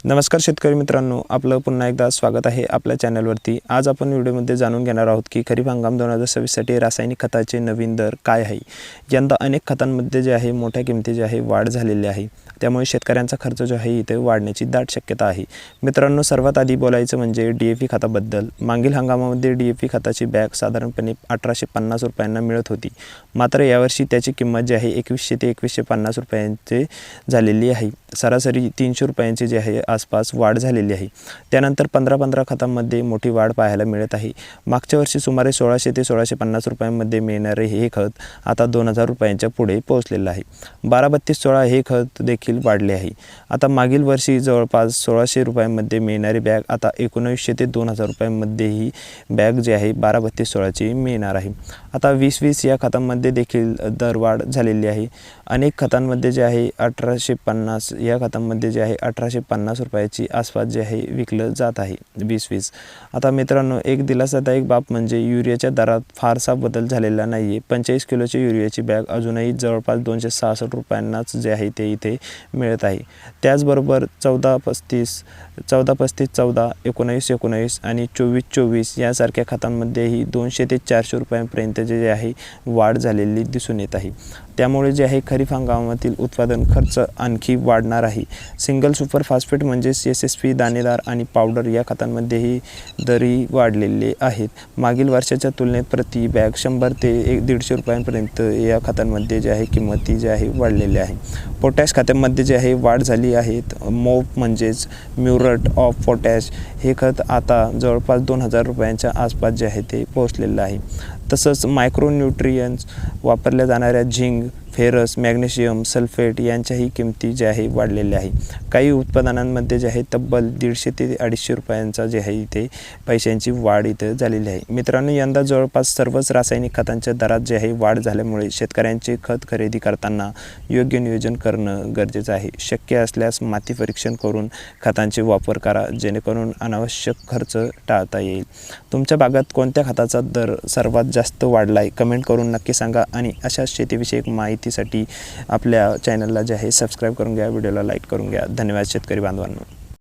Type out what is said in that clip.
नमस्कार शेतकरी मित्रांनो, आपलं पुन्हा एकदा स्वागत आहे आपल्या चॅनलवरती। आज आपण व्हिडिओमध्ये जाणून घेणार आहोत की खरीप हंगाम 2026 साठी रासायनिक खताचे नवीन दर काय आहे। यंदा अनेक खतांमध्ये जे आहे मोठ्या किमती जे आहे वाढ झालेली आहे, त्यामुळे शेतकऱ्यांचा खर्च जो आहे इथे वाढण्याची दाट शक्यता आहे। मित्रांनो, सर्वात आधी बोलायचं म्हणजे DAP खताबद्दल। मागील हंगामामध्ये DAP खताची बॅग साधारणपणे 1850 रुपयांना मिळत होती, मात्र यावर्षी त्याची किंमत जी आहे 2100 ते 2150 रुपयांची झालेली आहे। सरासरी 300 रुपयांची जी आहे आसपास वाढ झालेली आहे। त्यानंतर 15 खतांमध्ये मोठी वाढ पाहायला मिळत आहे। मागच्या वर्षी सुमारे 1600 ते 1650 रुपयांमध्ये मिळणारे हे खत आता 2000 रुपयांच्या पुढे पोहोचलेलं आहे। 12-32-16 हे खत देखील वाढले आहे। आता मागील वर्षी जवळपास 1600 रुपयांमध्ये मिळणारी बॅग आता 1900 ते 2000 रुपयांमध्ये ही बॅग जी आहे 12-32-16 ची मिळणार आहे। आता 20-20 या खतांमध्ये देखील दरवाढ झालेली आहे। अनेक खतांमध्ये जे आहे 1850 या खतांमध्ये जे आहे 1850 रुपयाची आसपास जे आहे विकलं जात आहे 20-20। आता मित्रांनो, एक दिलासादायक बाब म्हणजे युरियाच्या दरात फारसा बदल झालेला नाही आहे। 45 किलोची युरियाची बॅग अजूनही जवळपास 266 रुपयांनाच जे आहे ते इथे मिळत आहे। त्याचबरोबर 14-35, 14-35-14, 19-19 आणि 24-24 यासारख्या खतांमध्येही 200 ते 400 रुपयांपर्यंत जे आहे वाढ झालेली दिसून येत आहे। त्यामुळे जे आहे खरीप हंगामातील उत्पादन खर्च आणखी वाढणार आहे। सिंगल सुपर फॉस्फेट म्हणजे SSP, दाणेदार आणि पावडर या खतांमध्येही दरही वाढलेले आहेत। मागील वर्षाच्या तुलनेत प्रति बॅग 100 ते 150 रुपयांपर्यंत या खतांमध्ये जे आहे किंमती जी आहे वाढलेली आहे। पोटॅश खतामध्ये जे आहे वाढ झाली आहे। मोप म्हणजेच म्युरेट ऑफ पोटॅश हे खत आता जवळपास 2000 रुपयांच्या आसपास जे आहे ते पोहोचलेलं आहे। तसंच मायक्रोन्यूट्रियन्स वापरल्या जाणाऱ्या झिंक, फेरस, मॅग्नेशियम, सल्फेट यांच्याही किमती जे आहे वाढलेल्या आहे। काही उत्पादनांमध्ये जे आहे तब्बल 150 ते 250 रुपयांचा जे आहे इथे पैशांची वाढ इथं झालेली आहे। मित्रांनो, यंदा जवळपास सर्वच रासायनिक खतांच्या दरात जे आहे वाढ झाल्यामुळे शेतकऱ्यांचे खत खरेदी करताना योग्य नियोजन करणं गरजेचं आहे। शक्य असल्यास माती परीक्षण करून खतांचे वापर करा, जेणेकरून अनावश्यक खर्च टाळता येईल। तुमच्या भागात कोणत्या खताचा दर सर्वात जास्त वाढला आहे कमेंट करून नक्की सांगा आणि अशाच शेतीविषयक माहितीसाठी आपल्या चॅनलला जे आहे सबस्क्राईब करून घ्या, व्हिडिओला लाईक करून घ्या। धन्यवाद शेतकरी बांधवांनो।